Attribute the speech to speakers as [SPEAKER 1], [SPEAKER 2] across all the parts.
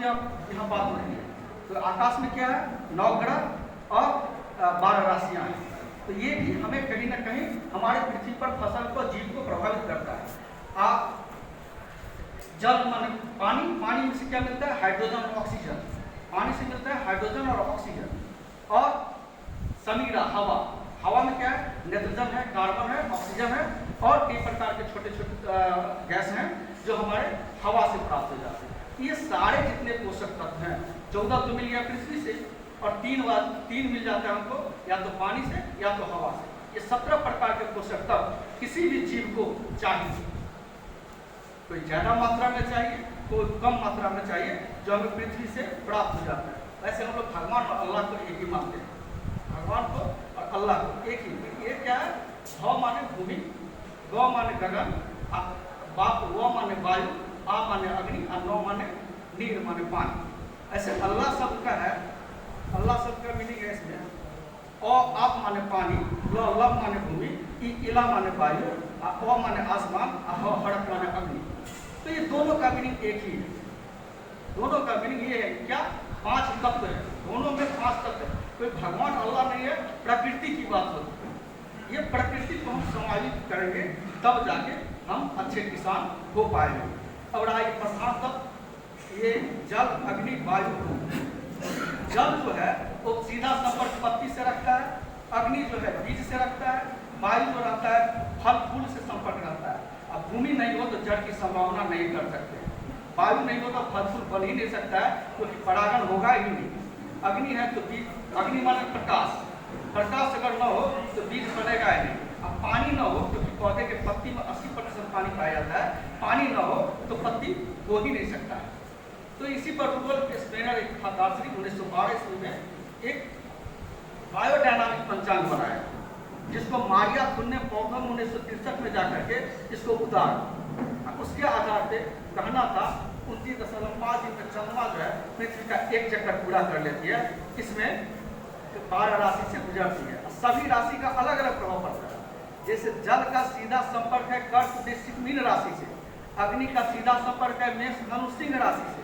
[SPEAKER 1] की आप यहाँ बात हो रही है, तो आकाश में क्या है, 9 ग्रह और 12 राशियाँ हैं। तो ये भी हमें कहीं ना कहीं हमारे पृथ्वी पर फसल को, जीव को प्रभावित करता है। आप जल माने पानी, पानी में से क्या मिलता है, हाइड्रोजन और ऑक्सीजन। पानी से मिलता है हाइड्रोजन और ऑक्सीजन। और समीरा हवा, हवा में क्या है, नाइट्रोजन है, कार्बन है, ऑक्सीजन है और कई प्रकार के छोटे छोटे गैस हैं जो हमारे हवा से प्राप्त हो जाते हैं। ये सारे जितने पोषक तत्व हैं, 14 तो मिल गया पृथ्वी से और 3 मिल जाता है हमको, या तो पानी से या तो हवा से। ये 17 प्रकार के पोषक तत्व किसी भी जीव को चाहिए। कोई ज़्यादा मात्रा में चाहिए, कोई कम मात्रा में चाहिए, जो हमें पृथ्वी से प्राप्त हो जाता है। वैसे हम लोग भगवान और अल्लाह को एक ही मानते हैं, भगवान को और अल्लाह को एक ही। ये क्या है, भ माने भूमि, ग माने गगन, बाप व माने वायु, आ माने अग्नि और नौ माने नीर माने पानी। ऐसे अल्लाह शब्द का है, अल्लाह शब्द का मीनिंग है इसमें आप माने पानी, लब माने भूमि, इला माने वायु, अ माने आसमान, हड़क माने अग्नि। तो ये दोनों का मीनिंग एक ही है। दोनों का मीनिंग ये है क्या, 5 तत्व है, दोनों में 5 तत्व है। कोई भगवान अल्लाह नहीं है, प्रकृति की बात होती है। ये प्रकृति को हम समायोजित करेंगे तब जाके हम अच्छे किसान हो पाएंगे। अब रहा ये प्रधान तत्व, ये जल, अग्नि, वायु। जल जो है वो सीधा संपर्क पत्ती से रखता है, अग्नि जो है बीज से रखता है, वायु जो रहता है फल फूल से संपर्क रखता है। अब भूमि नहीं हो तो जड़ की संभावना नहीं कर सकते, वायु नहीं हो तो फल फूल बन ही नहीं सकता है, क्योंकि परागण होगा ही नहीं। अग्नि है तो बीज, अग्नि माने प्रकाश, प्रकाश अगर न हो तो बीज बनेगा ही नहीं। अब पानी न हो, क्योंकि पौधे के पत्ती में 80% पानी पाया जाता है, पानी न हो तो पत्ती हो ही नहीं सकता है। तो इसी पर रूडोल्फ स्पेनर एक था दार्शनिक, 1912 ईस्वी में एक बायोडायनामिक पंचांग बनाया, जिसको मारिया खुन ने पौधों में 1963 में जाकर के इसको उतारा। उसके आधार पे कहना था 29.5 दिन में चंद्रमा जो है पृथ्वी का 1 चक्कर पूरा कर लेती है, इसमें 12 राशि से गुजरती है। सभी राशि का अलग अलग प्रभाव पड़ता है। जैसे जल का सीधा संपर्क है कर्क वृश्चिक मीन राशि से, अग्नि का सीधा संपर्क है मेष धनु सिंह राशि से,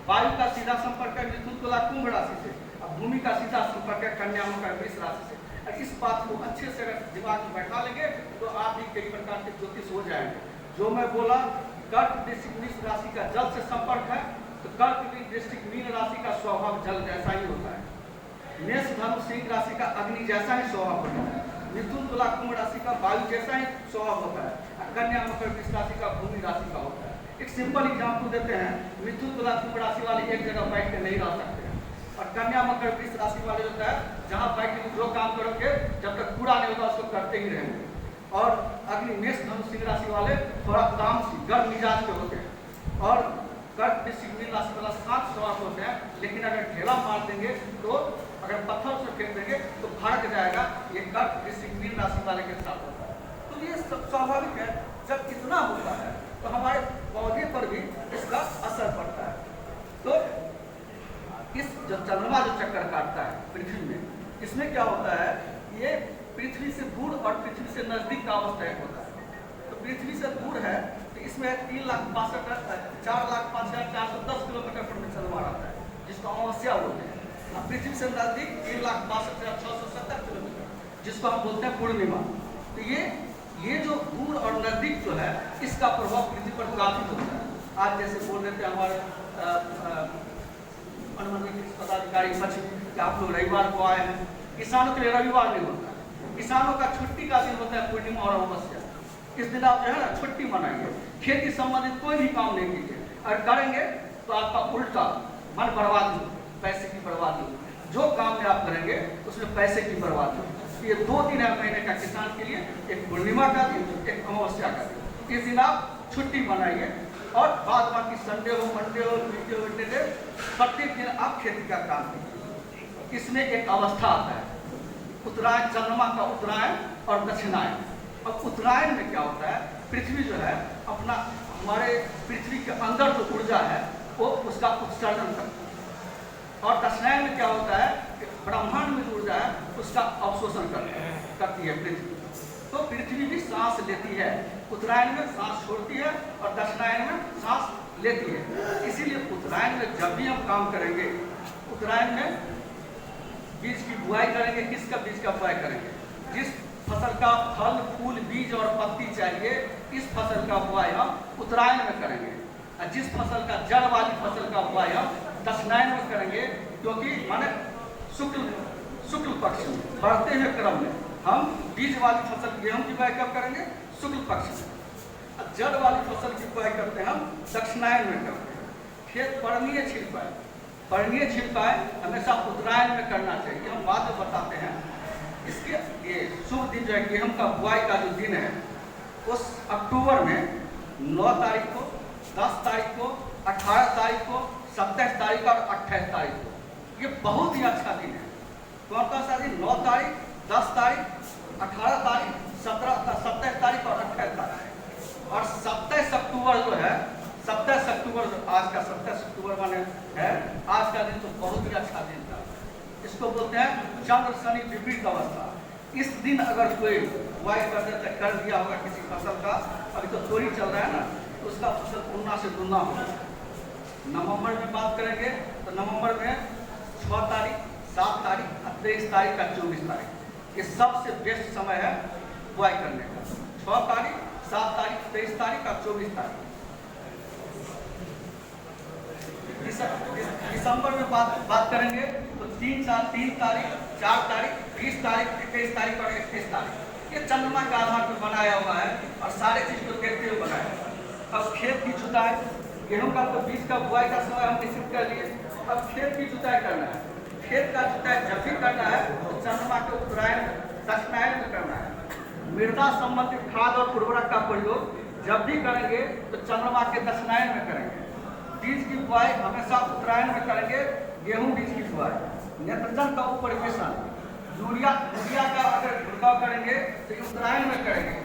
[SPEAKER 1] वायु का सीधा संपर्क है मिथुन तुला कुंभ राशि से, अब भूमि का सीधा संपर्क है कन्या मकर वृष राशि से। और इस बात को अच्छे से अगर दिमाग में बैठा लेंगे तो आप भी कई प्रकार के ज्योतिष हो जाएंगे। जो मैं बोला कर्क वृश्चिक मीन राशि का जल से संपर्क है, तो कर्क वृश्चिक मीन राशि का स्वभाव जल जैसा ही होता है, मेष धनु सिंह राशि का अग्नि जैसा ही स्वभाव होता है, मिथुन तुला कुंभ राशि का वायु जैसा ही स्वभाव होता है, कन्या मकर वृष राशि का भूमि राशि का होता है। एक सिंपल एग्जाम्पल देते हैं, मिथुन तुला कुंभ राशि वाले एक जगह बैठ के नहीं रह सकते हैं, और कन्या मकर वृष राशि वाले होता है जहाँ बैठ के जो काम करोगे जब तक पूरा नहीं होगा उसको करते ही रहेंगे। और अग्नि मेष धनु सिंह राशि वाले थोड़ा तामसी गर्म मिजाज के होते हैं, और कर्क वृश्चिक मीन राशि वाला शांत स्वभाव होते हैं, लेकिन अगर ढेला मार देंगे तो अगर पत्थर से फेंक देंगे तो भड़क जाएगा। ये कर्क वृश्चिक मीन राशि वाले के साथ होता है। तो ये स्वाभाविक है, जब इतना होता है तो हमारे पौधे पर भी इसका असर पड़ता है। तो इस जो चंद्रमा जो चक्कर काटता है पृथ्वी में, इसमें क्या होता है, ये पृथ्वी से दूर और पृथ्वी से नजदीक का अवस्था होता है। तो पृथ्वी से दूर है तो इसमें 4,05,410 किलोमीटर पर चंद्रमा रहता है, जिसको अमावस्या बोलते हैं। और पृथ्वी से नजदीक 3,62,670 किलोमीटर, जिसको हम बोलते हैं पूर्णिमा। तो ये जो दूर और नजदीक जो है, इसका प्रभाव पृथ्वी पर काफी होता है। आज जैसे बोल रहे थे हमारे पदाधिकारी पश्चिम कि आप लोग रविवार को आए हैं, किसानों के लिए रविवार नहीं होता है, किसानों का छुट्टी का दिन होता है पूर्णिमा और अमावस्या। इस दिन आप जो है ना छुट्टी मनाइए, खेती संबंधित कोई भी काम नहीं कीजिए, और करेंगे तो आपका उल्टा मन बर्बादी हो, पैसे की बर्बादी हो। जो काम में आप करेंगे उसमें पैसे की बर्बादी हो। ये 2 दिन है महीने का किसान के लिए, एक पूर्णिमा का दिन, एक अमावस्या का दिन। इस दिन आप छुट्टी मनाइए, और बाद बाकी संडे हो, मंडे हो, ट्यूसडे हो, वेडनेसडे, प्रत्येक दिन आप खेती का काम कीजिए। इसमें एक अवस्था आता है उत्तरायण, चंद्रमा का उत्तरायण और दक्षिणायन। अब उत्तरायण में क्या होता है, पृथ्वी जो है अपना, हमारे पृथ्वी के अंदर जो ऊर्जा है वो उसका उत्सर्जन करता है, और दक्षिणायन में क्या होता है कि ब्रह्मांड में जो ऊर्जा है उसका अवशोषण करती है पृथ्वी। तो पृथ्वी भी सांस लेती है, उत्तरायण में सांस छोड़ती है और दक्षिणायन में सांस लेती है। इसीलिए उत्तरायण में जब भी हम काम करेंगे, उत्तरायण में बीज की बुआई करेंगे। किसका बीज का बुआई करेंगे? जिस फसल का फल, फूल, बीज और पत्ती चाहिए, इस फसल का बुआई हम उत्तरायण में करेंगे। और जिस फसल का जड़ वाली फसल का बुआई हम दक्षिणायन में करेंगे, क्योंकि माने शुक्ल पक्ष में बढ़ते हुए क्रम में हम बीज वाली फसल गेहूं की बुआई कब करेंगे? शुक्ल पक्ष में। और जड़ वाली फसल की बुआई करते हैं हम दक्षिणायन में करते हैं। खेत पर्णीय छिड़काई, पर्णीय छिड़काई हमेशा उत्तरायण में करना चाहिए। हम बाद में बताते हैं। इसके ये शुभ दिन जो है गेहूं का बुआई का जो दिन है, उस अक्टूबर में 9 तारीख को, 10 तारीख को, 18 तारीख को, 27 तारीख और 28 तारीख को, ये बहुत ही अच्छा दिन है। कौन कौन सा दिन? 9 तारीख, 10 तारीख, 18 तारीख, 27 तारीख और 28 तारीख। और 27 अक्टूबर जो है, 27 अक्टूबर आज का 27 अक्टूबर माने है, आज का दिन तो बहुत ही अच्छा दिन था। इसको बोलते हैं चंद्र शनि विपरीत अवस्था। इस दिन अगर कोई बुआई कर दिया होगा किसी फसल का, अभी तो तोड़ी चल रहा है ना, तो उसका फसल गुना से गुना होगा। नवंबर में बात करेंगे तो नवंबर में 6 तारीख, 7 तारीख, 23 तारीख और 24 तारीख, ये सबसे बेस्ट समय है बुआई करने का। 6 तारीख, 7 तारीख, 23 तारीख और 24 तारीख। दिसंबर में बात करेंगे तो 3 तारीख, 4 तारीख, 20 तारीख, 21 तारीख और 31 तारीख, ये चंद्रमा के आधार पर बनाया हुआ है और सारे चीज को देखते हुए बनाया है। अब खेत की जुताई, गेहूं का तो बीज का बुआई का समय हम निश्चित कर लिए। अब खेत की जुताई करना है। खेत का जुताई जब भी करना है तो चंद्रमा के उत्तरायण, दक्षिणायन में करना है। मृदा संबंधित खाद और उर्वरक का प्रयोग जब भी करेंगे तो चंद्रमा के दक्षिणायन में करेंगे। बीज की बुआई हमेशा उत्तरायण में करेंगे। गेहूं बीज की बुआई, नेत्रजन का उपरिवेशन, यूरिया का अगर छिड़काव करेंगे तो उत्तरायण में करेंगे।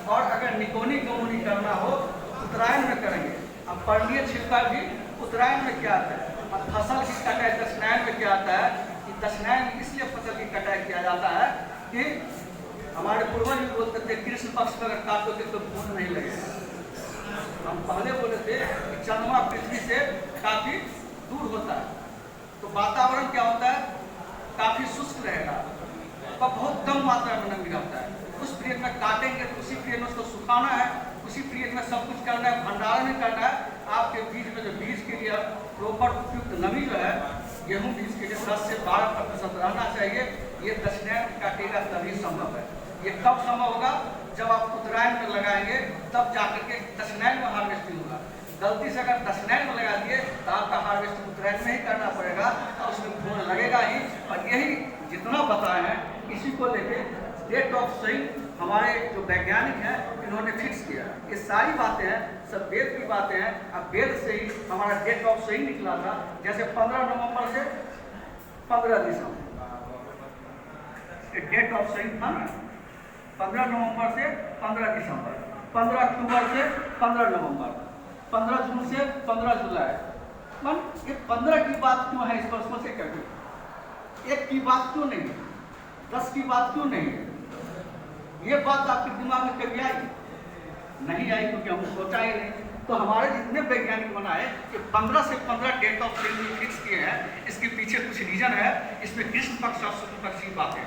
[SPEAKER 1] और अगर निकोनी कमोनी करना हो उत्तरायण में करेंगे। अब पर्णीय छिड़काव भी उत्तरायण में क्या आता है। और फसल की कटाई दक्षिणायन में क्या आता है कि दक्षिणायन में इसलिए फसल की कटाई किया जाता है कि हमारे पूर्वज भी बोलते थे कृष्ण पक्ष में अगर काटोगे तो फूल नहीं लगेगा। हम पहले बोले थे कि चंद्रमा पृथ्वी से काफी दूर होता है, तो वातावरण क्या होता है? काफी शुष्क रहेगा, तो बहुत कम मात्रा में नमी रहता है। उस पीरियड में काटेंगे तो उसी पीरियड में उसको सुखाना है, उसी पीरियड में सब कुछ करना है, भंडारण नहीं करना है। आपके बीज में जो बीज के लिए प्रॉपर उपयुक्त नमी जो है गेहूं बीज के लिए 10 से 12% रहना चाहिए। ये दक्षिणायन काटेगा तभी संभव है। ये कब संभव होगा? जब आप उत्तरायण में लगाएंगे तब जाकर के दक्षिणायन में हार्वेस्टिंग होगा। गलती से अगर दक्षिणायन में लगा दिए तो आपका हार्वेस्टिंग उत्तरायण में ही करना पड़ेगा और उसमें फूल लगेगा ही। और यही जितना बताए हैं इसी को लेके डेट ऑफ सोइंग हमारे जो वैज्ञानिक हैं इन्होंने फिक्स किया। ये सारी बातें हैं, सब वेद की बातें हैं। अब वेद से ही हमारा डेट ऑफ सोइंग निकला था। जैसे 15 नवंबर से 15 दिसंबर डेट ऑफ सोइंग था ना, 15 नवंबर से 15 दिसंबर, 15 अक्टूबर से 15 नवंबर, 15 जून से 15 जुलाई। मन ये 15 की बात क्यों है? इस वर्ष से कभी 1 की बात क्यों नहीं है? 10 की बात क्यों नहीं है? ये बात आपके दिमाग में कभी आई? नहीं आई, क्योंकि हमने सोचा ही नहीं। तो हमारे जितने वैज्ञानिक बनाए कि 15 से 15 डेट ऑफ सोइंग फिक्स किए हैं, इसके पीछे कुछ रीजन है। इसमें कृष्ण पक्ष और शुक्ल पक्ष की बात है,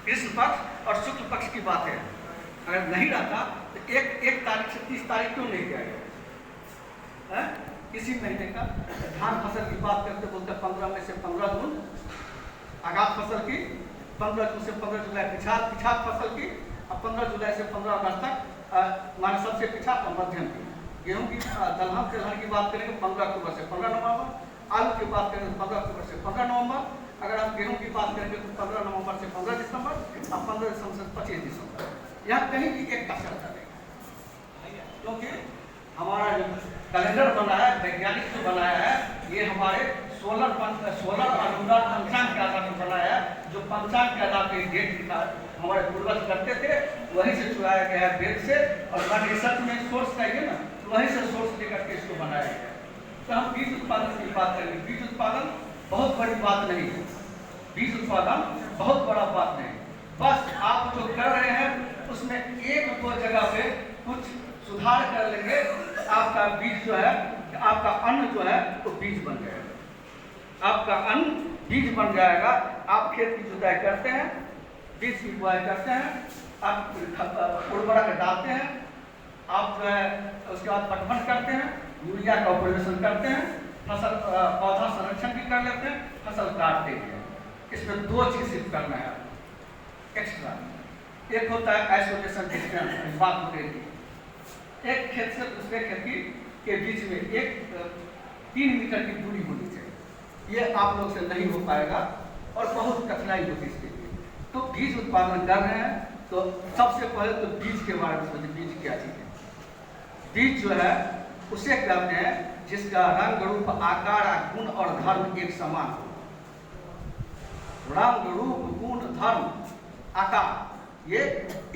[SPEAKER 1] कृष्ण पक्ष और शुक्ल पक्ष की बात है। अगर नहीं रहता तो एक तारीख से 30 तारीख क्यों नहीं किया गया? इसी महीने का धान फसल की बात करते बोलते 15 में से 15 जून आगाज फसल की, 15 जून से 15 जुलाई पिछात फसल की, और 15 जुलाई से 15 अगस्त तक माने सबसे पिछात और मध्यम की। गेहूं की दलहन की बात करेंगे 15 अक्टूबर से 15 नवंबर, आलू की बात करेंगे 15 अक्टूबर से 15 नवंबर। अगर आप गेहूं की बात करेंगे तो 15 नवंबर से 15 दिसंबर और 15 दिसंबर से 25 दिसंबर। यहाँ कहीं भी एक का चलता नहीं, क्योंकि हमारा जो कैलेंडर बना है, वैज्ञानिक जो बनाया है, ये हमारे सोलर अनुदान पंचांग के आधार पर बनाया है। जो पंचांग के आधार पर डेट लिखा हमारे पूर्वज करते थे, वहीं से चुराया गया है वेद से। और रिसर्च में सोर्स चाहिए ना, तो वहीं से सोर्स लेकर के इसको बनाया गया। तो हम बीज उत्पादन की बात करेंगे। बीज उत्पादन बहुत बड़ी बात नहीं है, बीज उत्पादन बहुत बड़ा बात नहीं। बस आप जो कर रहे हैं उसमें 1-2 जगह पे कुछ सुधार कर लेंगे तो आपका बीज जो है, आपका अन्न जो है तो बीज बन जाएगा। आपका अन्न बीज बन जाएगा। आप खेत की जुताई करते हैं, बीज की बुआई करते हैं, आप उर्वरक डालते हैं, आप जो है उसके बाद पटवन करते हैं, यूरिया का ऑपरेशन करते हैं, फसल पौधा संरक्षण भी कर लेते हैं, फसल काट देते हैं। इसमें दो चीज सिर्फ करना है एक्स्ट्रा। एक होता है आइसोलेशन डिस्टेंस, बात हो रही थी, एक खेत से दूसरे खेत के बीच में एक 3 मीटर की दूरी होनी चाहिए। ये आप लोग से नहीं हो पाएगा और बहुत कठिनाई होगी इसके लिए। तो बीज उत्पादन कर रहे हैं तो सबसे पहले तो बीज के बारे में सोचिए, बीज क्या चीज है। बीज जो है उसे कहते हैं जिसका रंग रूप आकार गुण और धर्म एक समान हो। रंग रूप गुण धर्म आकार ये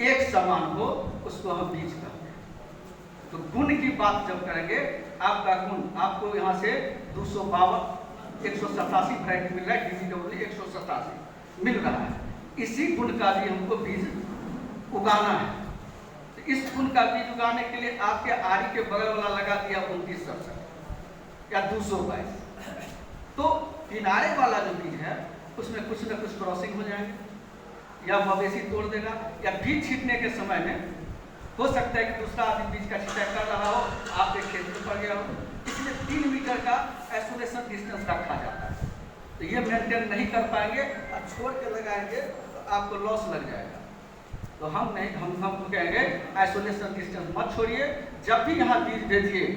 [SPEAKER 1] एक समान हो, उसको हम बीज कहते हैं। तो गुण की बात जब करेंगे, आपका गुण आपको यहाँ से 252 187 वैरायटी मिल रहा है, DGW 187 मिल रहा है। इसी गुण का भी हमको बीज उगाना है। तो इस गुण का बीज उगाने के लिए आपके आरी के बगल वाला लगा दिया 29 या 222। तो किनारे वाला जो बीज है उसमें कुछ न कुछ क्रॉसिंग हो जाएंगे, या मवेशी तोड़ देगा, या बीज छींटने के समय में हो सकता है कि दूसरा आदमी बीज का छिटाई कर रहा हो, आपके खेत में पड़ गया हो। इसलिए 3 मीटर का आइसोलेशन डिस्टेंस रखा जाता है। तो ये मेंटेन नहीं कर पाएंगे और छोड़ के लगाएंगे तो आपको लॉस लग जाएगा। तो हम नहीं, हम कहेंगे आइसोलेशन डिस्टेंस मत छोड़िए। जब भी यहाँ बीज भेजिए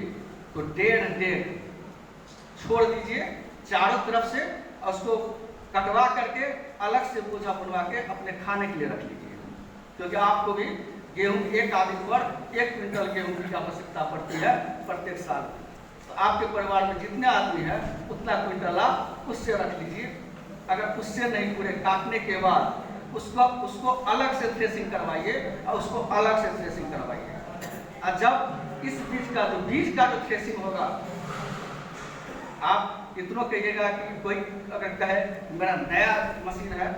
[SPEAKER 1] तो 1.5 छोड़ दीजिए चारों तरफ से, और उसको कटवा करके अलग से बोझा बनवा के अपने खाने के लिए रख लीजिए। क्योंकि आपको भी गेहूं, एक आदमी पर 1 क्विंटल गेहूं की आवश्यकता पड़ती है प्रत्येक साल। तो आपके परिवार में जितने आदमी हैं उतना क्विंटल आप उससे रख लीजिए। अगर उससे नहीं पूरे काटने के बाद उसको अलग से थ्रेसिंग करवाइए और उसको अलग से थ्रेसिंग करवाइए। और जब इस बीज का जो थ्रेसिंग होगा, आप इतना कहिएगा कि कोई अगर कहे मेरा नया मशीन है,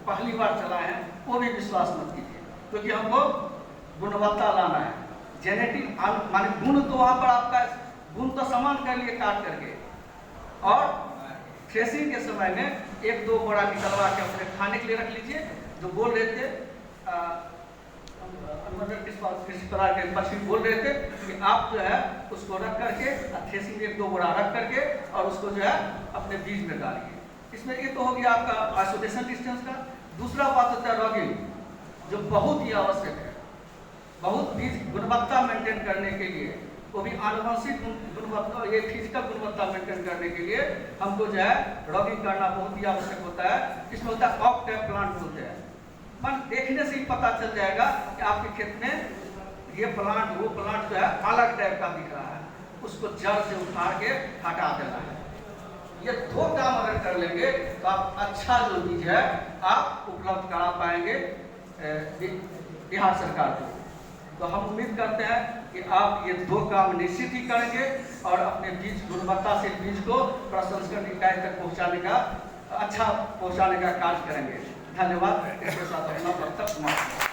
[SPEAKER 1] पहली बार चला है, वो भी विश्वास मत कीजिए। क्योंकि हमको गुणवत्ता लाना है। जेनेटिक माने गुण तो वहाँ पर आपका गुण तो समान कर लिए काट करके, और थ्रेसिंग के समय में 1-2 बोरा निकलवा के अपने खाने के लिए रख लीजिए। जो बोल रहे थे किस प्रकार के पक्षी बोल रहे थे कि आप जो है उसको रख करके थ्रेसिंग 1-2 बोरा रख करके और उसको जो है अपने बीज में डालिए। इसमें ये तो हो गया आपका आइसोलेशन डिस्टेंस का। दूसरा बात होता है रॉगिंग, जो बहुत ही आवश्यक है। बहुत बीज गुणवत्ता मेंटेन करने के लिए, वो भी आनुवंशिक गुणवत्ता, ये फिजिकल गुणवत्ता मेंटेन करने के लिए हमको जो है रॉगिंग करना बहुत ही आवश्यक होता है। इसमें होता है ऑफ टैप प्लांट होते हैं। मन देखने से ही पता चल जाएगा कि आपके खेत में ये प्लांट वो प्लांट जो है अलग टाइप का दिख रहा है, उसको जड़ से उखाड़ के हटा देना है। ये 2 काम अगर कर लेंगे तो आप अच्छा जो बीज है आप उपलब्ध करा पाएंगे बिहार सरकार को। तो हम उम्मीद करते हैं कि आप ये 2 काम निश्चित ही करेंगे और अपने बीज गुणवत्ता से बीज को प्रसंस्करण इकाई तक पहुंचाने का कार्य करेंगे। धन्यवाद। इसके साथ अपना वक्तव्य समाप्त।